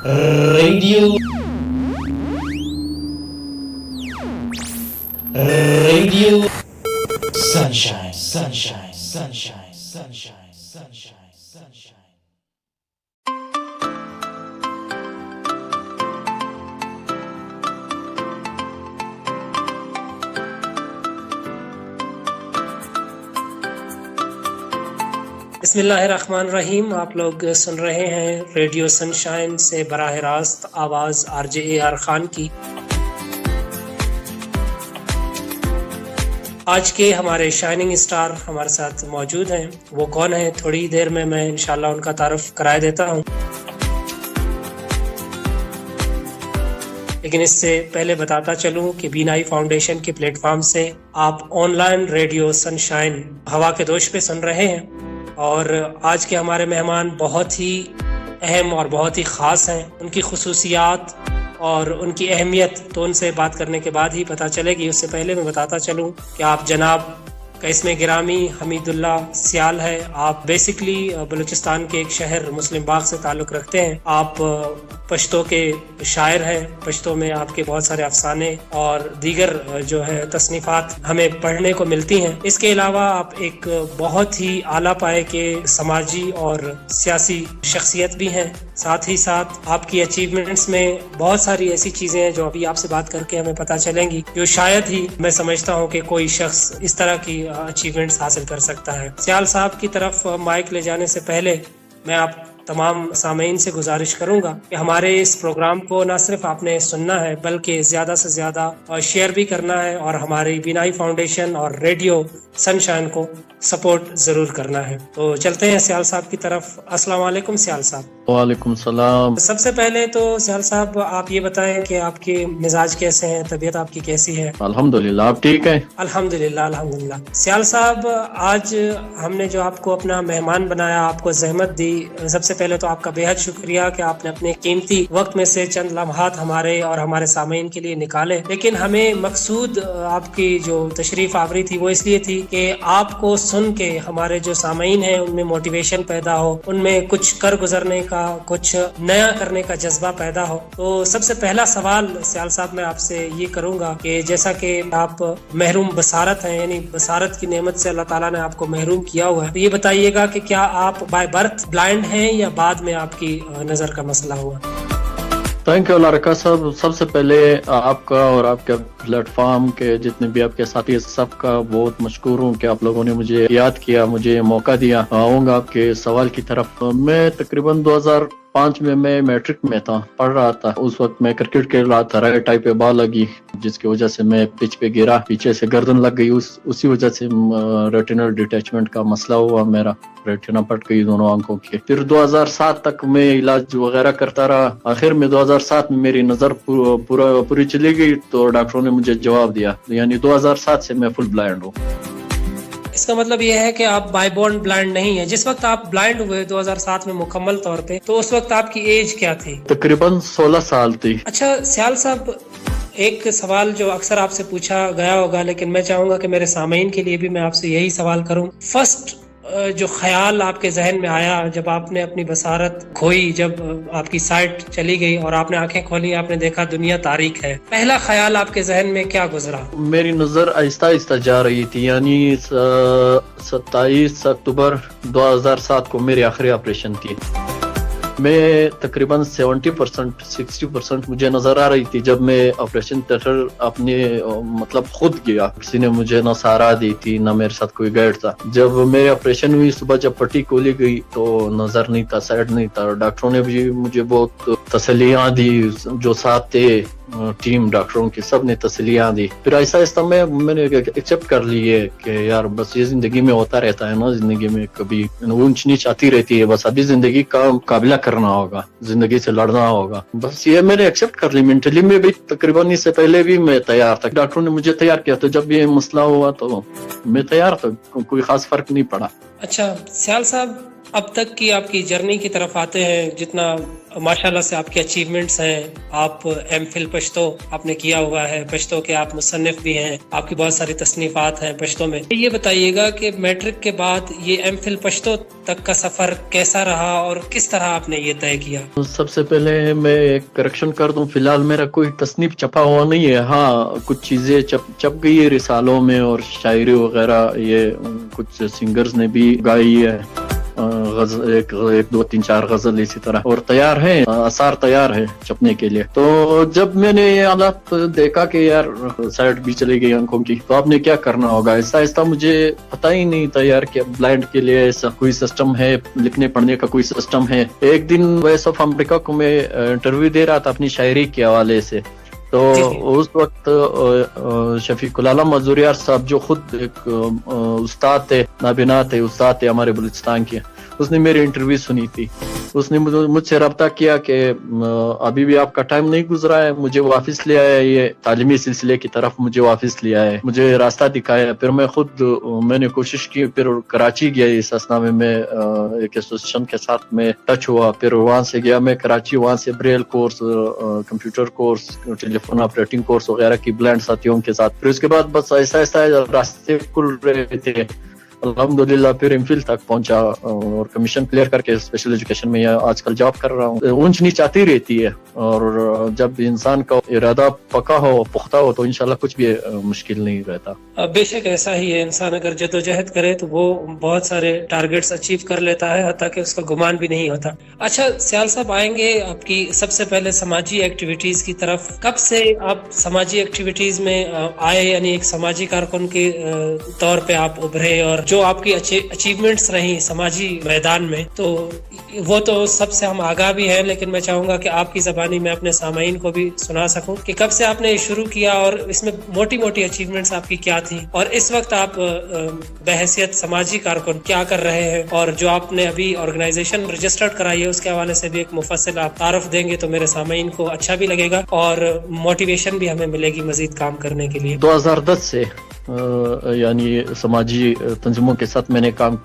Radio Radio Sunshine, Sunshine, Sunshine, Sunshine, Sunshine, Sunshine. بسم اللہ الرحمن الرحیم. آپ لوگ سن رہے ہیں ریڈیو سنشائن سے براہ راست آواز RJ خان کی. آج کے ہمارے شائننگ اسٹار ہمارے ساتھ موجود ہیں. وہ کون ہیں تھوڑی دیر میں انشاءاللہ ان کا تعارف کرائے دیتا ہوں. لیکن اس سے پہلے بتاتا چلوں کہ بینائی فاؤنڈیشن کے پلیٹ فارم سے آپ آن لائن ریڈیو سنشائن ہوا کے دوش پہ سن رہے ہیں. اور آج کے ہمارے مہمان بہت ہی اہم اور بہت ہی خاص ہیں. ان کی خصوصیات اور ان کی اہمیت تو ان سے بات کرنے کے بعد ہی پتہ چلے گی. اس سے پہلے میں بتاتا چلوں کہ آپ جناب کا اسم گرامی حمید اللہ سیال ہے. آپ بیسکلی بلوچستان کے ایک شہر مسلم باغ سے تعلق رکھتے ہیں. آپ پشتو کے شاعر ہیں. پشتو میں آپ کے بہت سارے افسانے اور دیگر جو ہے تصنیفات ہمیں پڑھنے کو ملتی ہیں. اس کے علاوہ آپ ایک بہت ہی اعلیٰ پائے کے سماجی اور سیاسی شخصیت بھی ہیں. ساتھ ہی ساتھ آپ کی اچیومنٹس میں بہت ساری ایسی چیزیں ہیں جو ابھی آپ سے بات کر کے ہمیں پتہ چلیں گی, جو شاید ہی میں سمجھتا ہوں کہ کوئی شخص اس طرح کی اچیومنٹس حاصل کر سکتا ہے. سیال صاحب کی طرف مائک لے جانے سے پہلے میں آپ تمام سامعین سے گزارش کروں گا کہ ہمارے اس پروگرام کو نہ صرف آپ نے سننا ہے بلکہ زیادہ سے زیادہ شیئر بھی کرنا ہے اور ہماری بینائی فاؤنڈیشن اور ریڈیو سنشائن کو سپورٹ ضرور کرنا ہے. تو چلتے ہیں سیال صاحب کی طرف. السلام علیکم سیال صاحب. وعلیکم السلام. سب سے پہلے تو سیال صاحب آپ یہ بتائیں کہ آپ کے مزاج کیسے ہیں, طبیعت آپ کی کیسی ہے؟ الحمدللہ. آپ ٹھیک ہیں؟ الحمدللہ الحمدللہ. سیال صاحب آج ہم نے جو آپ کو اپنا مہمان بنایا, آپ کو زحمت دی, سب سے پہلے تو آپ کا بے حد شکریہ کہ آپ نے اپنے قیمتی وقت میں سے چند لمحات ہمارے اور ہمارے سامعین کے لیے نکالے. لیکن ہمیں مقصود آپ کی جو تشریف آوری تھی وہ اس لیے تھی کہ آپ کو سن کے ہمارے جو سامعین ہیں ان میں موٹیویشن پیدا ہو, ان میں کچھ کر گزرنے کا, کچھ نیا کرنے کا جذبہ پیدا ہو. تو سب سے پہلا سوال سیال صاحب میں آپ سے یہ کروں گا کہ جیسا کہ آپ محروم بصارت ہیں, یعنی بصارت کی نعمت سے اللہ تعالیٰ نے آپ کو محروم کیا ہوا ہے, تو یہ بتائیے گا کہ کیا آپ بائی برتھ بلائنڈ ہیں یا بعد میں آپ کی نظر کا مسئلہ ہوا؟ تھینک یو لارکا صاحب. سب سے پہلے آپ کا اور آپ کے پلیٹ فارم کے جتنے بھی آپ کے ساتھی سب کا بہت مشکور ہوں کہ آپ لوگوں نے مجھے یاد کیا, مجھے موقع دیا. آؤں گا آپ کے سوال کی طرف. میں تقریباً 2005 میں میٹرک میں تھا, پڑھ رہا تھا. اس وقت میں کرکٹ کھیل رہا تھا, رائٹ آئی پہ بال لگی جس کی وجہ سے میں پچ پہ گرا, پیچھے سے گردن لگ گئی. اسی وجہ سے ریٹینل ڈیٹیچمنٹ کا مسئلہ ہوا, میرا ریٹینا پھٹ گئی دونوں آنکھوں کی. پھر 2007 تک میں علاج وغیرہ کرتا رہا. آخر میں 2007 میں میری نظر پوری چلی گئی تو ڈاکٹروں نے مجھے جواب دیا, یعنی 2007 سے میں فل بلائنڈ ہوں. اس کا مطلب یہ ہے کہ آپ بائی بورن بلائنڈ نہیں ہیں. جس وقت آپ بلائنڈ ہوئے 2007 میں مکمل طور پہ, تو اس وقت آپ کی ایج کیا تھی؟ تقریباً 16 سال تھی. اچھا سیال صاحب, ایک سوال جو اکثر آپ سے پوچھا گیا ہوگا لیکن میں چاہوں گا کہ میرے سامعین کے لیے بھی میں آپ سے یہی سوال کروں. فرسٹ جو خیال آپ کے ذہن میں آیا جب آپ نے اپنی بصارت کھوئی, جب آپ کی سائٹ چلی گئی اور آپ نے آنکھیں کھولی, آپ نے دیکھا دنیا تاریک ہے, پہلا خیال آپ کے ذہن میں کیا گزرا؟ میری نظر آہستہ آہستہ جا رہی تھی, یعنی 27 اکتوبر 2007 کو میری آخری آپریشن تھی. میں تقریباً 70% 60% مجھے نظر آ رہی تھی جب میں آپریشن تھیٹر اپنے مطلب خود گیا. کسی نے مجھے نہ سہارا دی تھی نہ میرے ساتھ کوئی گائیڈ تھا. جب میری آپریشن ہوئی صبح جب پٹی کھولی گئی تو نظر نہیں تھا, سائڈ نہیں تھا. ڈاکٹروں نے بھی مجھے بہت تسلیاں دی, جو ساتھ تھے ٹیم ڈاکٹروں کی سب نے تسلیاں دی. پھر ایسا ایسا میں نے ایکسیپٹ کر لی ہے کہ یار بس یہ زندگی میں ہوتا رہتا ہے نا, زندگی میں کبھی اونچ نیچ آتی رہتی ہے, بس ابھی زندگی کا مقابلہ کرنا ہوگا, زندگی سے لڑنا ہوگا. بس یہ میں نے ایکسیپٹ کر لی. مینٹلی میں بھی تقریباً اس سے پہلے بھی میں تیار تھا, ڈاکٹروں نے مجھے تیار کیا, تو جب یہ مسئلہ ہوا تو میں تیار تھا, کوئی خاص فرق نہیں پڑا. اچھا سیال صاحب, اب تک کی آپ کی جرنی کی طرف آتے ہیں، جتنا ماشاءاللہ سے آپ کے اچیومنٹس ہیں، آپ ایم فل پشتو آپ نے کیا ہوا ہے، پشتو کے آپ مصنف بھی ہیں، آپ کی بہت ساری تصنیفات ہیں پشتو میں. یہ بتائیے گا کہ میٹرک کے بعد یہ ایم فل پشتو تک کا سفر کیسا رہا اور کس طرح آپ نے یہ طے کیا؟ سب سے پہلے میں ایک کریکشن کر دوں، فی الحال میرا کوئی تصنیف چھپا ہوا نہیں ہے. ہاں کچھ چیزیں چھپ گئی ہے رسالوں میں اور شاعری وغیرہ، یہ کچھ سنگرز نے بھی گائی ہے، ایک دو تین چار غزل اسی طرح، اور تیار ہے، آثار تیار ہے چھپنے کے لیے. تو جب میں نے یہ حالات دیکھا کہ یار سائٹ بھی چلی گئی آنکھوں کی، تو آپ نے کیا کرنا ہوگا. آہستہ آہستہ مجھے پتہ ہی نہیں تھا یار کہ بلائنڈ کے لیے ایسا کوئی سسٹم ہے، لکھنے پڑھنے کا کوئی سسٹم ہے. ایک دن وائس آف امریکہ کو میں انٹرویو دے رہا تھا اپنی شاعری کے حوالے سے، تو اس وقت شفیق العالم مزوریار صاحب جو خود ایک استاد تھے، نابینا تھے، استاد تھے ہمارے بلوچستان کے، اس نے میری انٹرویو سنی تھی. اس نے مجھ سے رابطہ کیا کہ ابھی بھی آپ کا ٹائم نہیں گزرا ہے، مجھے واپس لے آیا، یہ تعلیمی سلسلے کی طرف مجھے واپس لے آیا ہے، مجھے راستہ دکھایا. پھر میں نے کوشش کی، پھر کراچی گیا. اس اسنا میں ایک ایسوسیشن کے ساتھ میں ٹچ ہوا، پھر وہاں سے گیا میں کراچی، وہاں سے braille course, computer course, telephone operating course وغیرہ کی بلائنڈ ساتھیوں کے ساتھ. پھر اس کے بعد بس آہستہ آہستہ راستے کھل رہے تھے. الحمدللہ پھر ایم فل تک پہنچا اور کمیشن کلیئر کر کے اسپیشل ایجوکیشن میں آج کل جاب کر رہا ہوں. اونچ نیچ آتی رہتی ہے، اور جب انسان کا ارادہ پکا ہو، پختہ ہو، تو انشاءاللہ کچھ بھی مشکل نہیں رہتا. بے شک ایسا ہی ہے، انسان اگر جدوجہد کرے تو وہ بہت سارے ٹارگٹس اچیو کر لیتا ہے، حتیٰ کہ اس کا گمان بھی نہیں ہوتا. اچھا سیال صاحب، آئیں گے آپ کی سب سے پہلے سماجی ایکٹیویٹیز کی طرف. کب سے آپ سماجی ایکٹیویٹیز میں آئے، یعنی ایک سماجی کارکن کے طور پہ آپ ابھرے، اور جو آپ کی اچیومنٹس رہیں سماجی میدان میں، تو وہ تو سب سے ہم آگاہ بھی ہیں، لیکن میں چاہوں گا کہ آپ کی زبانی میں اپنے سامعین کو بھی سنا سکوں کہ کب سے آپ نے یہ شروع کیا، اور اس میں موٹی موٹی اچیومنٹس آپ کی کیا تھیں، اور اس وقت آپ بحیثیت سماجی کارکن کیا کر رہے ہیں، اور جو آپ نے ابھی آرگنائزیشن رجسٹرڈ کرائی ہے اس کے حوالے سے بھی ایک مفصل آپ تعارف دیں گے تو میرے سامعین کو اچھا بھی لگے گا اور موٹیویشن بھی ہمیں ملے گی مزید کام کرنے کے لیے. 2010 سے یعنی سماجی تنظیموں کے ساتھ میں نے کام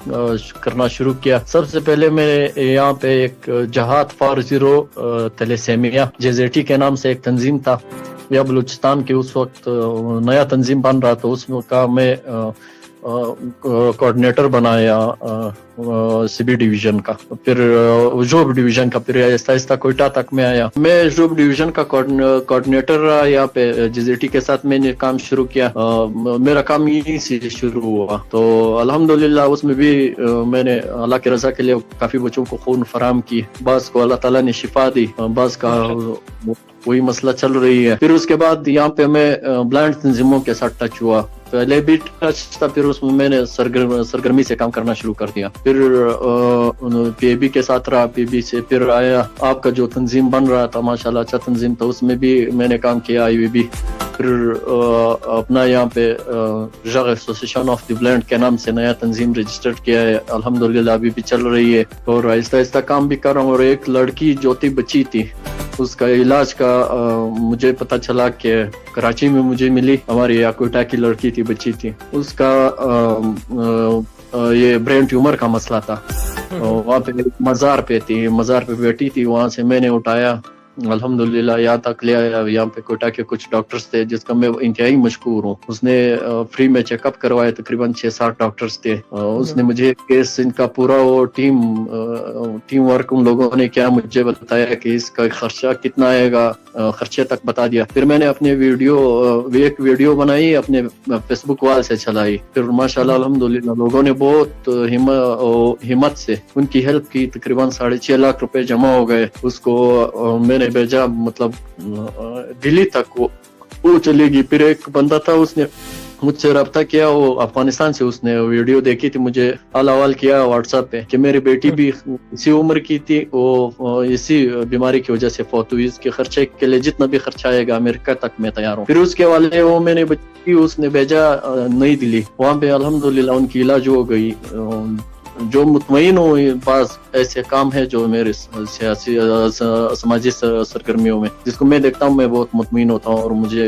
کرنا شروع کیا. سب سے پہلے میں یہاں پہ ایک جہاد فار زیرو تیلیسیمیا JZT کے نام سے ایک تنظیم تھا، یا بلوچستان کے اس وقت نیا تنظیم بن رہا تھا، اس کا میں کوآرڈینیٹر بنایا CB ڈویژن کا، پھر جوب ڈویژن کا، پھر آہستہ آہستہ کوئٹہ تک میں آیا. میں جوب ڈویژن کا کوآرڈینیٹر رہا یہاں پہ JZT کے ساتھ میں نے کام شروع کیا. میرا کام یہیں سے شروع ہوا، تو الحمدللہ اس میں بھی میں نے اللہ کی رضا کے لیے کافی بچوں کو خون فراہم کی. بعض کو اللہ تعالیٰ نے شفا دی، بعض کا وہی مسئلہ چل رہی ہے. پھر اس کے بعد یہاں پہ میں بلائنڈ تنظیموں کے ساتھ ٹچ ہوا. پہلے بھی ٹچ تھا، پھر اس میں نے سرگرمی سے کام کرنا شروع کر دیا. پھر PAB کے ساتھ رہا، PAB سے پھر آیا آپ کا جو تنظیم بن رہا تھا، ماشاءاللہ اچھا تنظیم تھا، اس میں بھی میں نے کام کیا IVB. پھر اپنا یہاں پہ جگ ایسوسیشن آف دی بلائنڈ کے نام سے نیا تنظیم رجسٹرڈ کیا ہے، الحمدللہ ابھی بھی چل رہی ہے، اور آہستہ آہستہ کام بھی کر رہا ہوں. اور ایک لڑکی جو تھی بچی تھی، اس کا علاج کا مجھے پتا چلا کہ کراچی میں مجھے ملی، ہماری کوئٹہ کی لڑکی تھی، بچی تھی، اس کا یہ برین ٹیومر کا مسئلہ تھا. وہاں پہ مزار پہ بیٹھی تھی، وہاں سے میں نے اٹھایا، الحمدللہ یہاں تک لے آیا. یہاں پہ کوئٹہ کے کچھ ڈاکٹرز تھے جس کا میں انتہائی مشکور ہوں، اس نے فری میں چیک اپ کروایا، تقریباً 6-7 ڈاکٹرز تھے. اس نے مجھے کیس ان کا پورا وہ ٹیم ورک ان لوگوں نے کیا، مجھے بتایا کہ اس کا خرچہ کتنا آئے گا، خرچے تک بتا دیا. پھر میں نے اپنے ایک ویڈیو بنائی، اپنے فیس بک وال سے چلائی. پھر ماشاءاللہ الحمدللہ لوگوں نے بہت ہمت سے ان کی ہیلپ کی. تقریباً 6.5 لاکھ روپے جمع ہو گئے. اس کو میں نے بھیجا، مطلب دلی تک وہ چلے گی. پھر ایک بندہ تھا، اس نے مجھ سے رابطہ کیا، وہ افغانستان سے، اس نے ویڈیو دیکھی تھی، مجھے حوال کیا واٹس ایپ پہ کہ میری بیٹی بھی اسی عمر کی تھی، وہ اسی بیماری کی وجہ سے فوت ہوئی، اس کے خرچے کے لیے جتنا بھی خرچہ آئے گا امریکہ تک میں تیار ہوں. پھر اس کے حوالے وہ میں نے بچی اس نے بھیجا نئی دلی، وہاں پہ الحمدللہ ان کی علاج ہو گئی. جو مطمئن ہوں، بعض ایسے کام ہے جو میرے سیاسی سماجی سرگرمیوں میں جس کو میں دیکھتا ہوں میں بہت مطمئن ہوتا ہوں، اور مجھے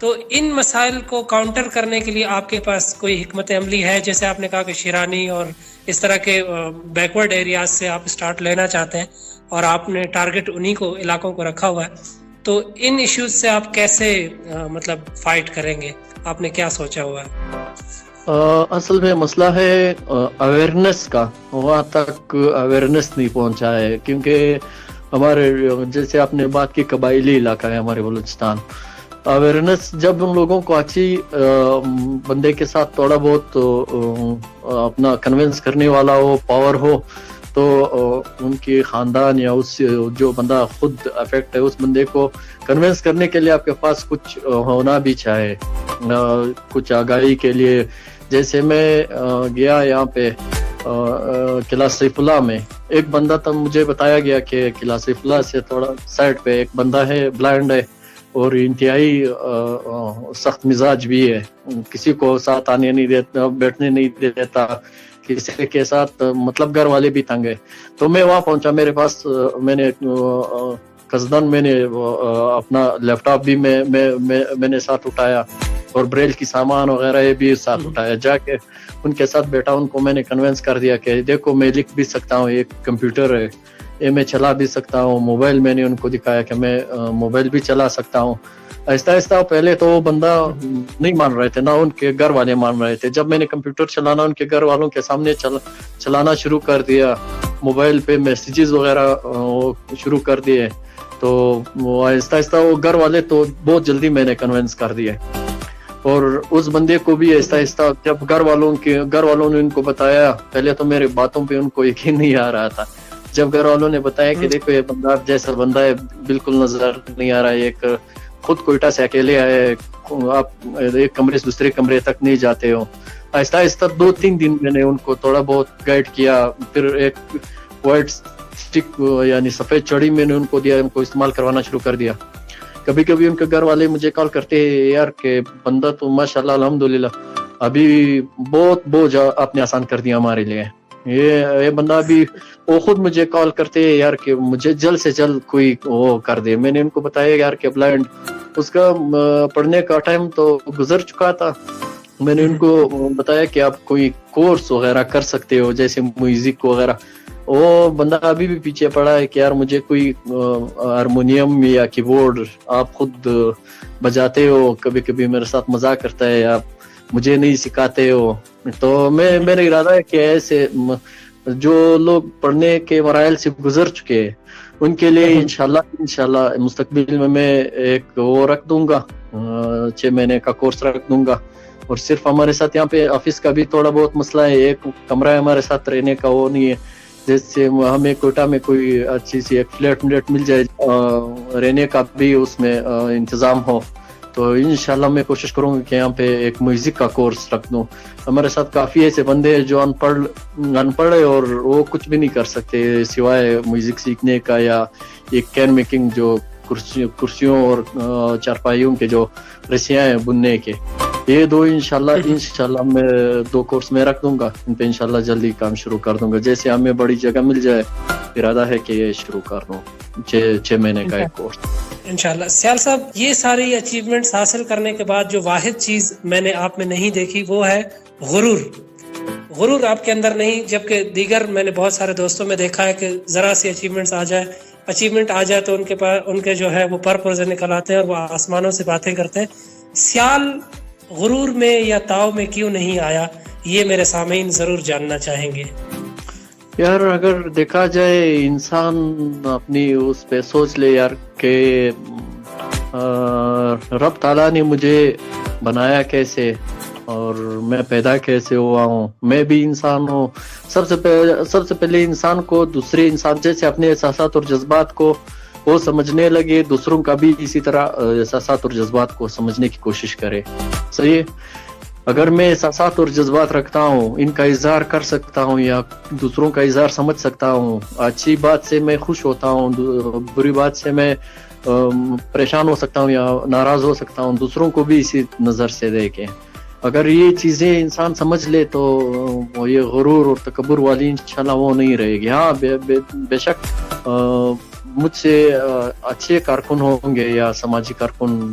تو ان مسائل کو کاؤنٹر کرنے کے لیے آپ کے پاس کوئی حکمت عملی ہے؟ جیسے آپ نے کہا کہ شیرانی اور اس طرح کے بیکورڈ ایریاز سے آپ اسٹارٹ لینا چاہتے ہیں اور آپ نے ٹارگٹ انہی کو علاقوں کو رکھا ہوا ہے، تو ان ایشوز سے آپ کیسے مطلب فائٹ کریں گے؟ آپ نے کیا سوچا ہوا ہے؟ اصل میں مسئلہ ہے اویئرنیس کا، وہاں تک اویئرنیس نہیں پہنچا ہے، کیونکہ ہمارے جیسے آپ نے بات کی قبائلی علاقہ ہے ہمارے بلوچستان، اویئرنیس جب ان لوگوں کو اچھی بندے کے ساتھ تھوڑا بہت اپنا کنونس کرنے والا ہو، پاور ہو، تو ان کی خاندان یا اس جو بندہ خود افیکٹ ہے اس بندے کو کنونس کرنے کے لیے آپ کے پاس کچھ ہونا بھی چاہے، کچھ آگاہی کے لیے. جیسے میں گیا یہاں پہ قلعہ سیف اللہ میں، ایک بندہ تب مجھے بتایا گیا کہ قلعہ سیف اللہ سے تھوڑا سائڈ پہ ایک بندہ ہے، بلائنڈ ہے اور انتہائی سخت مزاج بھی ہے، کسی کو ساتھ آنے نہیں دیتا، بیٹھنے نہیں دیتا، کسی کے ساتھ مطلب گھر والے بھی تنگ ہے. تو میں وہاں پہنچا، میرے پاس میں نے قصدن میں نے اپنا لیپ ٹاپ بھی میں نے ساتھ اٹھایا اور بریل کی سامان وغیرہ یہ بھی ساتھ اٹھایا. جا کے ان کے ساتھ بیٹھا، ان کو میں نے کنونس کر دیا کہ دیکھو میں لکھ بھی سکتا ہوں، ایک کمپیوٹر ہے یہ میں چلا بھی سکتا ہوں، موبائل میں نے ان کو دکھایا کہ میں موبائل بھی چلا سکتا ہوں. آہستہ آہستہ پہلے تو وہ بندہ نہیں مان رہے تھے، نہ ان کے گھر والے مان رہے تھے. جب میں نے کمپیوٹر چلانا ان کے گھر والوں کے سامنے چلانا شروع کر دیا، موبائل پہ میسیجز وغیرہ شروع کر دیے، تو وہ آہستہ آہستہ وہ گھر والے تو بہت جلدی میں نے کنونس کر دیے. اور اس بندے کو بھی آہستہ آہستہ جب گھر والوں نے ان کو بتایا، پہلے تو میرے باتوں پہ ان کو یقین نہیں آ رہا تھا. جب گھر والوں نے بتایا کہ دیکھو یہ بندہ جیسا بندہ ہے، بالکل نظر نہیں آ رہا ہے، ایک خود کوئٹہ سے اکیلے آئے، آپ ایک کمرے سے دوسرے کمرے تک نہیں جاتے ہو. آہستہ آہستہ 2-3 دن میں نے ان کو تھوڑا بہت گائیڈ کیا. پھر ایک وائٹ اسٹک یعنی سفید چڑی میں نے ان کو دیا، ان کو استعمال کروانا شروع کر دیا. کبھی کبھی ان کے گھر والے مجھے کال کرتے ہیں، یار کہ بندہ تو ماشاءاللہ الحمدللہ ابھی بہت بوجھ آپ نے آسان کر دیا ہمارے لیے. یہ بندہ بھی وہ خود مجھے کال کرتے ہیں یار کہ مجھے جلد سے جلد کوئی وہ کر دے. میں نے ان کو بتایا یار کہ بلائنڈ اس کا پڑھنے کا ٹائم تو گزر چکا تھا. میں نے ان کو بتایا کہ آپ کوئی کورس وغیرہ کر سکتے ہو جیسے میوزک وغیرہ. وہ بندہ ابھی بھی پیچھے پڑا ہے کہ یار مجھے کوئی ہارمونیم یا کی بورڈ آپ خود بجاتے ہو، کبھی کبھی میرے ساتھ مزاق کرتا ہے، آپ مجھے نہیں سکھاتے ہو. تو میرا ارادہ ہے کہ ایسے جو لوگ پڑھنے کے مراحل سے گزر چکے ہیں ان کے لیے انشاءاللہ مستقبل میں ایک وہ رکھ دوں گا، 6 مہینے کا کورس رکھ دوں گا. اور صرف ہمارے ساتھ یہاں پہ آفس کا بھی تھوڑا بہت مسئلہ ہے، ایک کمرہ ہے ہمارے ساتھ رہنے کا، وہ نہیں ہے. جیسے ہمیں کوئٹہ میں کوئی اچھی سی ایک فلیٹ مل جائے، رہنے کا بھی اس میں انتظام ہو، تو انشاءاللہ میں کوشش کروں گا کہ یہاں پہ ایک میوزک کا کورس رکھ دوں. ہمارے ساتھ کافی ایسے بندے ہیں جو ان پڑھ ہے اور وہ کچھ بھی نہیں کر سکتے سوائے میوزک سیکھنے کا یا ایک کین میکنگ، جو کرسیوں اور چارپائیوں کے جو رسیاں ہیں بننے کے. یہ دو انشاءاللہ میں 2 کورس میں رکھ دوں گا. ان پہ انشاءاللہ جلدی کام شروع کر دوں گا. جیسے ہمیں بڑی جگہ مل جائے ارادہ ہے کہ یہ شروع کر دوں 6 مہینے کا ایک کورس انشاءاللہ. سیال صاحب، یہ ساری اچیومنٹس حاصل کرنے کے بعد جو واحد چیز میں نے آپ میں نہیں دیکھی وہ ہے غرور آپ کے اندر نہیں، جبکہ دیگر میں نے بہت سارے دوستوں میں دیکھا ہے کہ ذرا سی اچیومنٹ آ جائے تو ان کے جو ہے وہ پر پرزے نکل آتے ہیں اور وہ آسمانوں سے باتیں کرتے ہیں. سیال غرور میں یا تاؤ میں کیوں نہیں آیا، یہ میرے سامعین ضرور جاننا چاہیں گے. یار اگر دیکھا جائے انسان اپنی اس پہ سوچ لے یار کہ رب تعالیٰ نے مجھے بنایا کیسے اور میں پیدا کیسے ہوا ہوں، میں بھی انسان ہوں. سب سے پہلے انسان کو دوسرے انسان جیسے اپنے احساسات اور جذبات کو وہ سمجھنے لگے، دوسروں کا بھی اسی طرح احساسات اور جذبات کو سمجھنے کی کوشش کرے. صحیح ہے، اگر میں احساسات اور جذبات رکھتا ہوں، ان کا اظہار کر سکتا ہوں یا دوسروں کا اظہار سمجھ سکتا ہوں، اچھی بات سے میں خوش ہوتا ہوں، بری بات سے میں پریشان ہو سکتا ہوں یا ناراض ہو سکتا ہوں، دوسروں کو بھی اسی نظر سے دیکھیں. اگر یہ چیزیں انسان سمجھ لے تو یہ غرور اور تکبر والی انشاءاللہ وہ نہیں رہے گی. ہاں بے شک مجھ سے اچھے کارکن ہوں گے یا سماجی کارکن